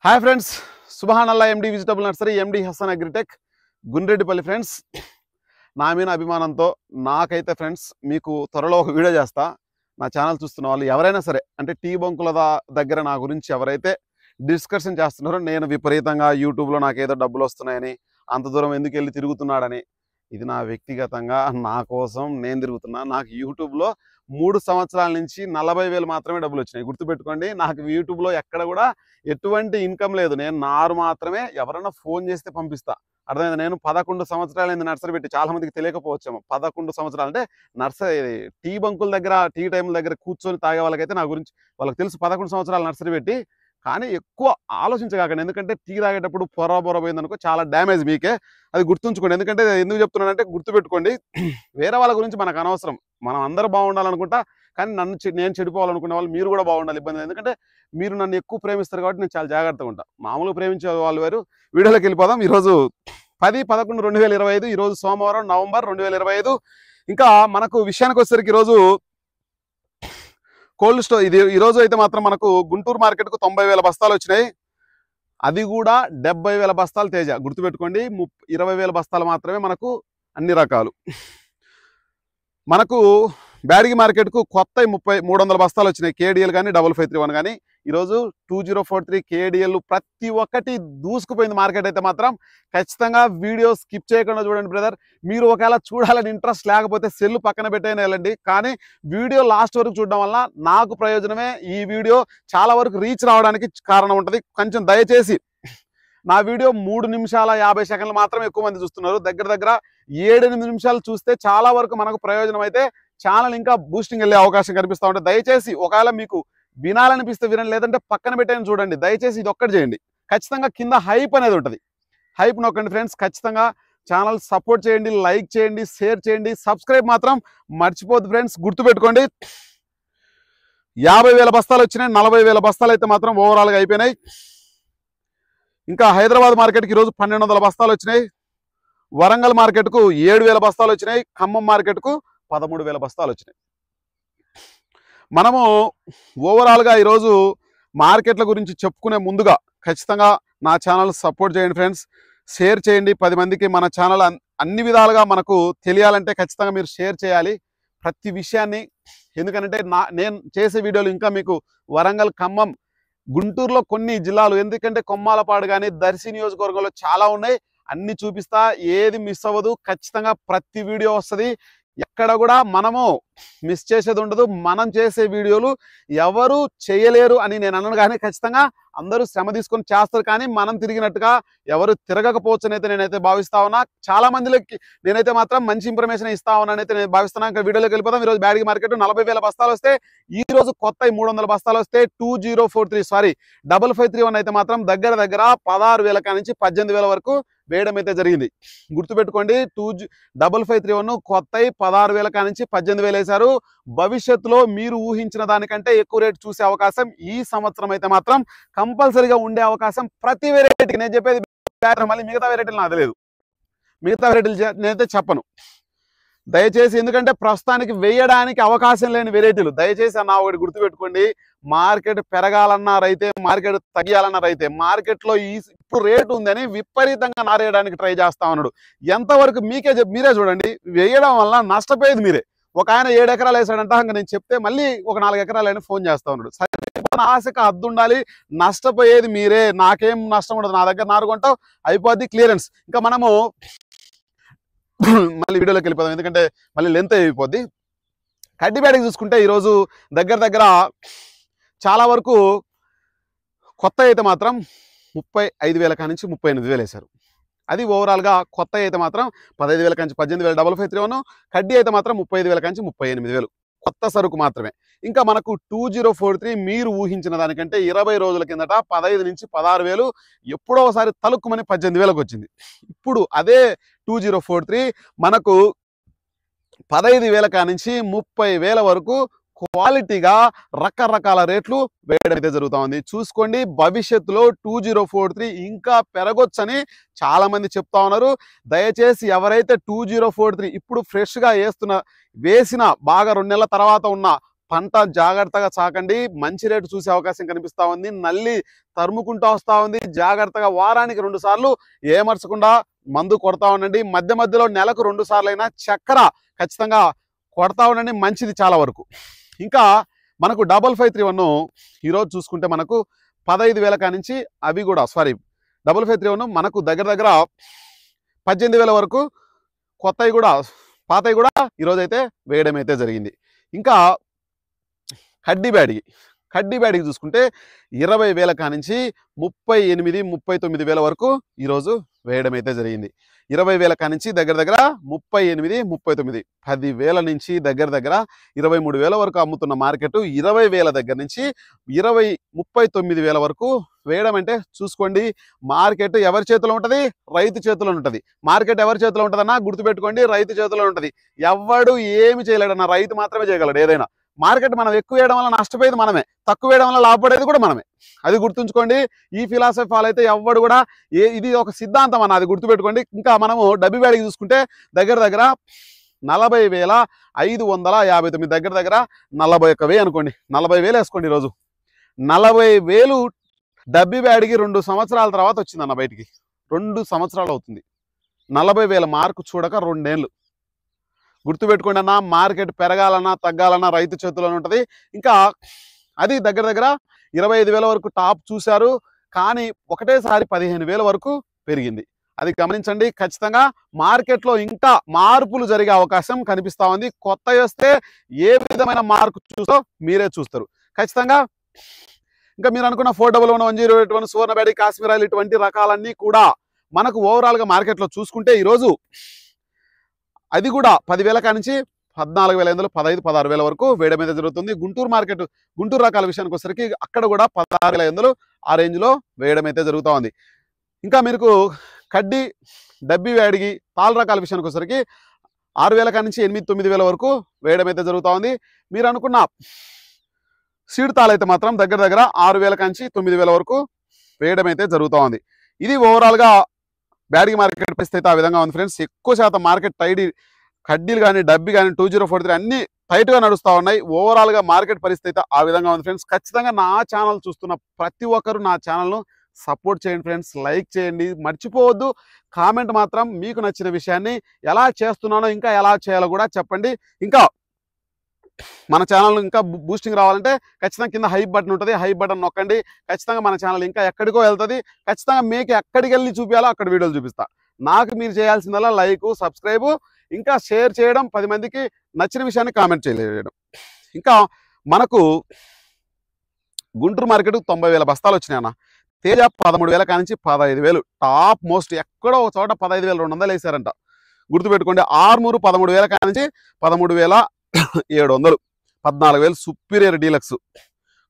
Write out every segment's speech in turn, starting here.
Hi friends, సుభానల్లా MD vegetable nursery, MD Hasan agritech, Gundreddipalli friends. నా మీద అభిమానంతో నాకైతే ఫ్రెండ్స్ మీకు త్వరలో ఒక వీడియో చేస్తా. నా ఛానల్ చూస్తున్న వాళ్ళు ఎవరైనా సరే, అంటే టీ బంకుల దగ్గర నా గురించి ఎవరైతే డిస్కషన్ చేస్తున్నారో, నేను విపరీతంగా యూట్యూబ్లో నాకేదో డబ్బులు వస్తున్నాయని, అంత దూరం ఎందుకు వెళ్ళి తిరుగుతున్నాడని, ఇది నా వ్యక్తిగతంగా నా కోసం నేను తిరుగుతున్నా. నాకు యూట్యూబ్లో 3 సంవత్సరాల నుంచి 40,000 మాత్రమే డబ్బులు వచ్చినాయి. గుర్తుపెట్టుకోండి, నాకు యూట్యూబ్లో ఎక్కడ కూడా ఎటువంటి ఇన్కమ్ లేదు. నేను నారు మాత్రమే ఎవరైనా ఫోన్ చేస్తే పంపిస్తా. అర్థమైంది. నేను 11 సంవత్సరాలైంది నర్సరీ పెట్టి. చాలా మందికి తెలియకపోవచ్చేమో. 11 సంవత్సరాలు అంటే నర్సరీ టీ బంకుల దగ్గర, టీ టైంల దగ్గర కూర్చొని తాగే వాళ్ళకైతే నా గురించి వాళ్ళకి తెలుసు. 11 సంవత్సరాలు నర్సరీ పెట్టి. కానీ ఎక్కువ ఆలోచించగాకండి, ఎందుకంటే టీ తాగేటప్పుడు పొర పోయిందనుకో చాలా డ్యామేజ్ మీకే. అది గుర్తుంచుకోండి. ఎందుకంటే ఎందుకు చెప్తున్నానంటే, గుర్తుపెట్టుకోండి, వేరే వాళ్ళ గురించి మనకు అనవసరం. మనం అందరూ బాగుండాలనుకుంటా, కానీ నేను చెడిపోవాలనుకునే వాళ్ళు మీరు కూడా బాగుండాలి. ఇబ్బంది, ఎందుకంటే మీరు నన్ను ఎక్కువ ప్రేమిస్తారు కాబట్టి నేను చాలా జాగ్రత్తగా ఉంటా. మామూలుగా ప్రేమించే వాళ్ళు వేరు. వీడియోలోకి వెళ్ళిపోదాం. ఈరోజు 10/11/2025, ఈరోజు సోమవారం, నవంబర్ 2025. ఇంకా మనకు విషయానికి వచ్చేసరికి ఈరోజు కోల్డ్ స్టోర్, ఇది ఈరోజు అయితే మాత్రం మనకు గుంటూరు మార్కెట్కు 90,000 బస్తాలు వచ్చినాయి. అది కూడా 70,000 బస్తాలు తేజ. గుర్తుపెట్టుకోండి, 20,000 బస్తాలు మాత్రమే మనకు అన్ని రకాలు. మనకు బ్యాడగి మార్కెట్కు కొత్త 300 బస్తాలు వచ్చినాయి. కేడిఎల్ కానీ 5531 కానీ. ఈరోజు 2043 కేడిఎల్ ప్రతి ఒక్కటి దూసుకుపోయింది. మార్కెట్ అయితే మాత్రం ఖచ్చితంగా వీడియో స్కిప్ చేయకుండా చూడండి బ్రదర్. మీరు ఒకవేళ చూడాలని ఇంట్రెస్ట్ లేకపోతే సెల్ పక్కన పెట్టైనా వెళ్ళండి, కానీ వీడియో లాస్ట్ వరకు చూడడం వల్ల నాకు ప్రయోజనమే. ఈ వీడియో చాలా వరకు రీచ్ రావడానికి కారణం ఉంటుంది. కొంచెం దయచేసి నా వీడియో 3 నిమిషాల 50 సెకండ్లు మాత్రం ఎక్కువ మంది చూస్తున్నారు. దగ్గర 7-8 నిమిషాలు చూస్తే చాలా వరకు మనకు ప్రయోజనం అయితే ఛానల్ ఇంకా బూస్టింగ్ వెళ్ళే అవకాశం కనిపిస్తూ ఉంటుంది. దయచేసి ఒకవేళ మీకు వినాలనిపిస్తే వినండి, లేదంటే పక్కన పెట్టైనా చూడండి. దయచేసి ఇది ఒక్కటి చేయండి. ఖచ్చితంగా కింద హైప్ అనేది ఉంటుంది, హైప్ నొక్కండి ఫ్రెండ్స్. ఖచ్చితంగా ఛానల్ సపోర్ట్ చేయండి, లైక్ చేయండి, షేర్ చేయండి, సబ్స్క్రైబ్ మాత్రం మర్చిపోద్దు ఫ్రెండ్స్. గుర్తుపెట్టుకోండి, 50,000 బస్తాలు వచ్చినాయి. 40,000 బస్తాలు అయితే మాత్రం ఓవరాల్గా అయిపోయినాయి. ఇంకా హైదరాబాద్ మార్కెట్కి ఈరోజు 1,200 బస్తాలు వచ్చినాయి. వరంగల్ మార్కెట్కు 7,000 బస్తాలు వచ్చినాయి. ఖమ్మం మార్కెట్కు 13,000 బస్తాలు వచ్చినాయి. మనము ఓవరాల్గా ఈరోజు మార్కెట్ల గురించి చెప్పుకునే ముందుగా ఖచ్చితంగా నా ఛానల్ సపోర్ట్ చేయండి ఫ్రెండ్స్. షేర్ చేయండి 10 మందికి. మన ఛానల్ అన్ని విధాలుగా మనకు తెలియాలంటే ఖచ్చితంగా మీరు షేర్ చేయాలి ప్రతి విషయాన్ని. ఎందుకంటే నేను చేసే వీడియోలు ఇంకా మీకు వరంగల్, ఖమ్మం, గుంటూరులో కొన్ని జిల్లాలు, ఎందుకంటే కొమ్మాలపాడు కానీ దర్శి నియోజకవర్గంలో చాలా ఉన్నాయి, అన్ని చూపిస్తా. ఏది మిస్ అవ్వదు. ఖచ్చితంగా ప్రతి వీడియో వస్తుంది. ఎక్కడ కూడా మనము మిస్ చేసేది ఉండదు. మనం చేసే వీడియోలు ఎవరు చేయలేరు అని నేను అన్నాను, కానీ ఖచ్చితంగా అందరూ శ్రమ తీసుకొని చేస్తారు. కానీ మనం తిరిగినట్టుగా ఎవరు తిరగకపోవచ్చు అయితే నేనైతే భావిస్తా ఉన్నా. చాలా మందికి నేనైతే మాత్రం మంచి ఇన్ఫర్మేషన్ ఇస్తా ఉన్నాను అయితే నేను భావిస్తున్నాను. ఇంకా వీడియోలోకి వెళ్ళిపోతాం. ఈరోజు బ్యాడగి మార్కెట్ 40,000 బస్తాలు వస్తే, ఈ రోజు కొత్త 300 బస్తాలు వస్తే 5531 అయితే మాత్రం దగ్గర 16,000 నుంచి 18,000 వరకు వేయడం అయితే జరిగింది. గుర్తుపెట్టుకోండి, 5531 కొత్త 16,000 నుంచి 18,000 వేశారు. భవిష్యత్తులో మీరు ఊహించిన దానికంటే ఎక్కువ రేటు చూసే అవకాశం ఈ సంవత్సరం అయితే మాత్రం కంపల్సరీగా ఉండే అవకాశం ప్రతి వెరైటీకి. నేను చెప్పేది మళ్ళీ మిగతా వెరైటీలు నాకు తెలియదు, మిగతా వెరైటీలు నేనైతే చెప్పను దయచేసి. ఎందుకంటే ప్రస్తుతానికి వేయడానికి అవకాశం లేని వెరైటీలు. దయచేసి అన్న ఒకటి గుర్తుపెట్టుకోండి, మార్కెట్ పెరగాలన్నా రైతే, మార్కెట్ తగ్గాలన్నా రైతే. మార్కెట్లో ఇప్పుడు రేటు ఉందని విపరీతంగా నారేయడానికి ట్రై చేస్తా ఉన్నాడు. ఎంతవరకు మీరే చూడండి. వేయడం వల్ల నష్టపోయేది మీరే. ఒక ఆయన 7 ఎకరాలు వేసాడంట, ఇంకా నేను చెప్తే మళ్ళీ ఒక 4 ఎకరాలు అని ఫోన్ చేస్తా ఉన్నాడు. సరే, ఆశకు హద్దు ఉండాలి. నష్టపోయేది మీరే, నాకేం నష్టం ఉండదు. నా దగ్గర నారు కొంటావు, అయిపోద్ది, క్లియరెన్స్. ఇంకా మనము మళ్ళీ వీడియోలోకి వెళ్ళిపోదాం, ఎందుకంటే మళ్ళీ లెంత్ అయిపోద్ది. కడ్డీ బ్యాడీకి చూసుకుంటే ఈరోజు దగ్గర చాలా వరకు కొత్త అయితే మాత్రం 35,000 నుంచి 38,000 వేశారు. అది ఓవరాల్గా కొత్త అయితే మాత్రం 15,000 నుంచి 18,000 5531. కడ్డీ అయితే మాత్రం 35,000 నుంచి 38,000 కొత్త సరుకు మాత్రమే. ఇంకా మనకు 2043 మీరు ఊహించిన దానికంటే 20 రోజుల కిందట 15 నుంచి 16,000, ఎప్పుడో ఒకసారి తలుక్కుమని 18,000కి వచ్చింది. ఇప్పుడు అదే 2043 మనకు 15,000 నుంచి 30,000 వరకు క్వాలిటీగా రకరకాల రేట్లు వేయడం అయితే జరుగుతూ ఉంది. చూసుకోండి, భవిష్యత్తులో 2043 ఇంకా పెరగొచ్చని చాలా మంది చెప్తా ఉన్నారు. దయచేసి ఎవరైతే 2043 ఇప్పుడు ఫ్రెష్గా వేసిన బాగా 2 నెలల తర్వాత ఉన్న పంట జాగ్రత్తగా సాకండి. మంచి రేటు చూసే అవకాశం కనిపిస్తా ఉంది. నల్లి తరుముకుంటూ వస్తా ఉంది. జాగ్రత్తగా వారానికి 2 సార్లు ఏమర్చకుండా మందు కొడతా ఉండండి. మధ్య మధ్యలో నెలకు 2 సార్లు అయినా చక్కెర ఖచ్చితంగా కొడతా ఉండండి, మంచిది చాలా వరకు. ఇంకా మనకు 5531 ఈరోజు చూసుకుంటే మనకు 15,000 కానించి అవి కూడా 5531 మనకు దగ్గర దగ్గర 18,000 వరకు కొత్తవి కూడా పాతవి కూడా ఈరోజు అయితే వేయడం అయితే జరిగింది. ఇంకా కడ్డీ బ్యాడికి చూసుకుంటే 20,000 కానించి 38, 39,000 వరకు ఈరోజు వేయడం అయితే జరిగింది. 20,000 కానించి దగ్గర దగ్గర 38, 39, 10,000 నుంచి దగ్గర దగ్గర 23,000 వరకు అమ్ముతున్న మార్కెట్ 20,000 దగ్గర నుంచి 39,000 వరకు వేయడం అంటే చూసుకోండి. మార్కెట్ ఎవరి చేతిలో ఉంటుంది? రైతు చేతిలో ఉంటుంది. మార్కెట్ ఎవరి చేతిలో ఉంటుందన్నా గుర్తుపెట్టుకోండి, రైతు చేతిలో ఉంటుంది. ఎవడు ఏమి చేయలేడన్నా, రైతు మాత్రమే చేయగలడు ఏదైనా. మార్కెట్ మనం ఎక్కువ వేయడం వల్ల నష్టపోయేది మనమే, తక్కువ వేయడం వల్ల లాభపడేది కూడా మనమే. అది గుర్తుంచుకోండి. ఈ ఫిలాసఫీ ఫాలో అయితే ఎవ్వడు కూడా ఇది ఒక సిద్ధాంతం అన్న, అది గుర్తుపెట్టుకోండి. ఇంకా మనము డబ్బి బ్యాడికి చూసుకుంటే దగ్గర దగ్గర 40,559 దగ్గర దగ్గర 41,000 అనుకోండి, 40,000 వేసుకోండి. ఈరోజు 40,000 డబ్బి బ్యాడికి 2 సంవత్సరాల తర్వాత వచ్చిందన్న బయటికి. 2 సంవత్సరాలు అవుతుంది. 40,000 మార్కు చూడక 2 ఏళ్ళు. గుర్తుపెట్టుకోండి అన్న, మార్కెట్ పెరగాలన్నా తగ్గాలన్నా రైతు చేతిలోనే ఉంటుంది. ఇంకా అది దగ్గర దగ్గర 25,000 వరకు టాప్ చూశారు, కానీ ఒకటేసారి 15,000 వరకు పెరిగింది. అది గమనించండి. ఖచ్చితంగా మార్కెట్లో ఇంకా మార్పులు జరిగే అవకాశం కనిపిస్తా ఉంది. కొత్త వస్తే ఏ విధమైన మార్పు చూసో మీరే చూస్తారు ఖచ్చితంగా. ఇంకా మీరు అనుకున్న 411, 1081, సువర్ణ బ్యాడి, కాశ్మీర్ ఆయిల్ ఇటువంటి రకాలన్నీ కూడా మనకు ఓవరాల్గా మార్కెట్లో చూసుకుంటే ఈరోజు అది కూడా 10,000 కానించి 14,500, 15,000, 16,000 వరకు వేయడం మీద జరుగుతుంది. గుంటూరు రకాల విషయానికి వచ్చేసరికి అక్కడ కూడా 16,500 ఆ రేంజ్లో వేయడం అయితే జరుగుతూ ఉంది. ఇంకా మీకు కడ్డీ, డబ్బి వేడిగి, తాళ్ళ రకాల విషయానికి వచ్చేసరికి 6,000 కానించి 8,000, 9,000 వరకు వేయడం అయితే జరుగుతూ ఉంది. మీరు అనుకున్న సీడ్ తాళ అయితే మాత్రం దగ్గర దగ్గర 6,000 కానించి 9,000 వరకు వేయడం అయితే జరుగుతూ ఉంది. ఇది ఓవరాల్గా బ్యాడిగి మార్కెట్ పరిస్థితి ఆ విధంగా ఉంది ఫ్రెండ్స్. ఎక్కువ శాతం మార్కెట్ కడ్డీలు కానీ డబ్బి కానీ 2043 అన్ని టైట్గా నడుస్తూ ఉన్నాయి. ఓవరాల్గా మార్కెట్ పరిస్థితి ఆ విధంగా ఉంది ఫ్రెండ్స్. ఖచ్చితంగా నా ఛానల్ చూస్తున్న ప్రతి ఒక్కరు నా ఛానల్ను సపోర్ట్ చేయండి ఫ్రెండ్స్, లైక్ చేయండి, మర్చిపోవద్దు. కామెంట్ మాత్రం మీకు నచ్చిన విషయాన్ని ఎలా చేస్తున్నానో ఇంకా ఎలా చేయాలో కూడా చెప్పండి. ఇంకా మన ఛానల్ ఇంకా బూస్టింగ్ రావాలంటే ఖచ్చితంగా కింద హైప్ బటన్ ఉంటుంది, హైప్ బటన్ నొక్కండి. ఖచ్చితంగా మన ఛానల్ ఇంకా ఎక్కడికో వెళ్తుంది. ఖచ్చితంగా మీకు ఎక్కడికి వెళ్ళి చూపించాలో అక్కడ వీడియోలు చూపిస్తా. నాకు మీరు చేయాల్సిందల్లా లైక్, సబ్స్క్రైబ్, ఇంకా షేర్ చేయడం, 10 మందికి నచ్చిన విషయాన్ని కామెంట్ చేయడం. ఇంకా మనకు గుంటూరు మార్కెట్ 90,000 బస్తాలు వచ్చినాయి అన్న. తేజ 13,000 కానించి 15,000 టాప్ మోస్ట్. ఎక్కడో ఒక చోట 15,200 వేసారంట. గుర్తుపెట్టుకోండి. ఆర్మూరు 13,000 కానించి 13,700, 14,000 సుపీరియర్ డీలక్స్.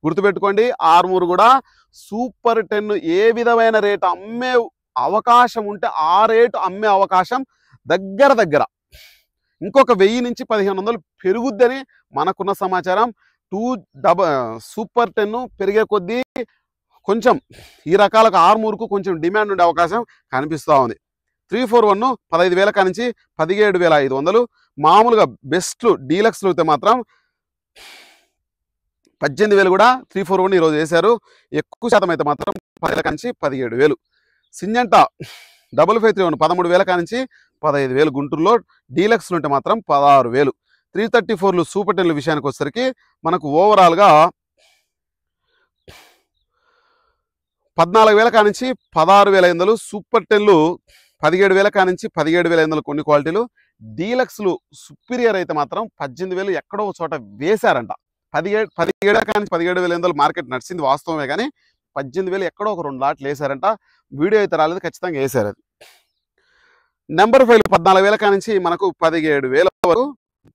గుర్తుపెట్టుకోండి. ఆర్మూరు కూడా సూపర్ 10 ఏ విధమైన రేటు అమ్మే అవకాశం ఉంటే ఆ రేటు అమ్మే అవకాశం దగ్గర దగ్గర ఇంకొక 1000 నుంచి 1,500 పెరుగుద్దని మనకున్న సమాచారం. సూపర్ 10 పెరిగే కొద్దీ కొంచెం ఈ రకాలకు ఆర్మూరుకు కొంచెం డిమాండ్ ఉండే అవకాశం కనిపిస్తూ ఉంది. 341 15,000 కానించి 17,500. మామూలుగా బెస్ట్లు డీలక్స్లు అయితే మాత్రం 18,000 కూడా 341 ఈరోజు వేశారు. ఎక్కువ శాతం అయితే మాత్రం 10,000 కానించి 17,000. సింజంట 5531 13,000 కానించి 15,000. గుంటూరులో డీలక్స్లు ఉంటే మాత్రం 16,000. 334లు సూపర్ 10ల విషయానికి వచ్చేసరికి మనకు ఓవరాల్గా 14,000 కానించి 16,500. సూపర్ 10లు 17,000 కానించి 17,500 కొన్ని క్వాలిటీలు. డీలక్స్లు సుపీరియర్ అయితే మాత్రం 18,000 ఎక్కడో చోట వేశారంట. 17,000 కానించి 17,500 మార్కెట్ నడిచింది వాస్తవమే, కానీ 18,000 ఎక్కడో ఒక 2 లాట్లు వేశారంట. వీడియో అయితే రాలేదు, ఖచ్చితంగా వేశారు. అది నెంబర్ 5 14,000 కానించి మనకు 17,000 వరకు.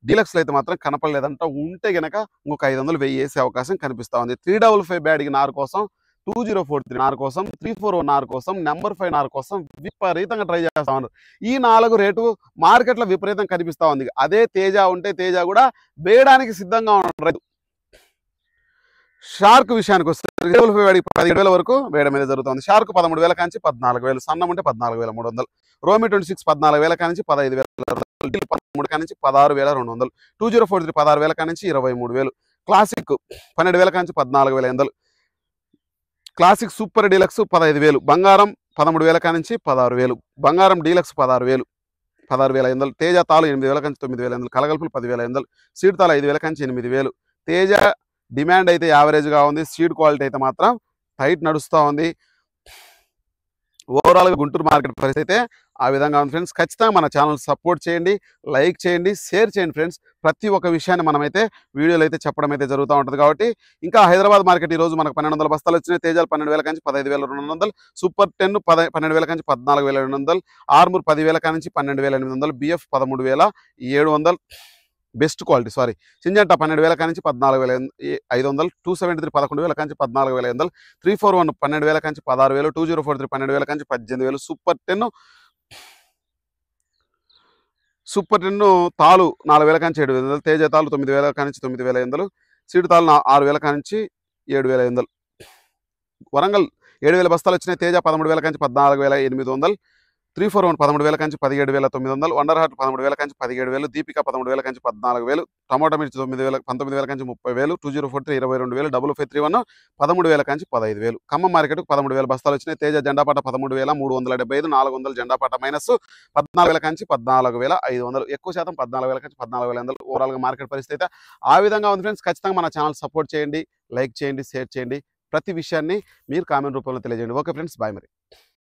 డీలక్స్లు అయితే మాత్రం కనపడలేదంట. ఉంటే గనక ఇంకొక 500 1000 వేసే అవకాశం కనిపిస్తూ ఉంది. 355 బ్యాడిగి నారు కోసం, 2043 నారు కోసం, 341 నారు కోసం, నెంబర్ 5 నారు కోసం విపరీతంగా ట్రై చేస్తా ఉన్నారు. ఈ 4 రేటు మార్కెట్లో విపరీతం కనిపిస్తూ ఉంది. అదే తేజ ఉంటే తేజ కూడా వేయడానికి సిద్ధంగా ఉన్నారు. షార్క్ విషయానికి వస్తే 17,000 వరకు వేయడం మీద జరుగుతుంది. షార్క్ 13,000 కానించి 14,000. సన్నం ఉంటే 14,300. రోమి 26 14,000 కానించి 15,000. 13 కానించి 16,200. 2043 16,000 కానించి 23,000. క్లాసిక్ 12,000 కాంచి 14,500, క్లాసిక్ సూపర్ డీలక్స్ 15,000, బంగారం 13,000 కానించి 16,000, బంగారం డీలక్స్ 16,000, 16,500, తేజ తాలు 8,000 కాంచి 9,500, కలగలుపులు 10,500, సీడ్ తాలు 5,000 కాంచి 8,000. తేజ డిమాండ్ అయితే యావరేజ్గా ఉంది, సీడ్ క్వాలిటీ అయితే మాత్రం టైట్ నడుస్తూ ఉంది. ఓవరాల్గా గుంటూరు మార్కెట్ పరిస్థితి అయితే ఆ విధంగా ఉంది ఫ్రెండ్స్. ఖచ్చితంగా మన ఛానల్ సపోర్ట్ చేయండి, లైక్ చేయండి, షేర్ చేయండి ఫ్రెండ్స్. ప్రతి ఒక్క విషయాన్ని మనమైతే వీడియోలో అయితే చెప్పడం అయితే జరుగుతూ ఉంటుంది. కాబట్టి ఇంకా హైదరాబాద్ మార్కెట్ ఈరోజు మనకు 1,200 బస్తాలు వచ్చినాయి. తేజాలు 12,000 కాంచి 15,200, సూపర్ 10 12,000 కాంచి 14,200, ఆర్మూర్ 10,000 కానించి 12,800, బిఎఫ్ 13,700, బెస్ట్ క్వాలిటీ సింజంటా 12,000 కానించి 14,500, 273 11,000 కాంచి 14,500, 341 12,000 కాంచి 16,000, 2043 12,000 కాంచి 18,000, సూపర్ 10 తాలు 4,000 కాంచి 7,000, తేజ తాలు 9,000 కానించి 9,500, సీడ్ తాలు 6,000 కానించి 7,500. వరంగల్ 7,000 బస్తాలు వచ్చినాయి. తేజ 13,000 కాంచి 14,800, 341 13,000 కాంచి 17,900, వండర్ హార్ట్ 13,000 కాంచి 17,000, దీపిక 13,000 కాంచి 14,000, టమాటా మిర్చి 19,000 కాంచి 30,000, 2043 22,000, 5531 13,000 కాంచి 15,000. ఖమ్మం మార్కెట్కు 13,000 బస్తాలు వచ్చినాయి. తేజ జెండాపాట 13,375, 400 జెండాపాట మైనస్ 14,000 కాంచి 14,500, ఎక్కువ శాతం 14,000 కాంచి 14,500. ఓవరాల్గా మార్కెట్ పరిస్థితి అయితే ఆ విధంగా ఉంది ఫ్రెండ్స్. ఖచ్చితంగా మన ఛానల్ సపోర్ట్ చేయండి, లైక్ చేయండి, షేర్ చేయండి. ప్రతి విషయాన్ని మీరు కామెంట్ రూపంలో తెలియజేయండి. ఓకే ఫ్రెండ్స్, బాయ్ మరి.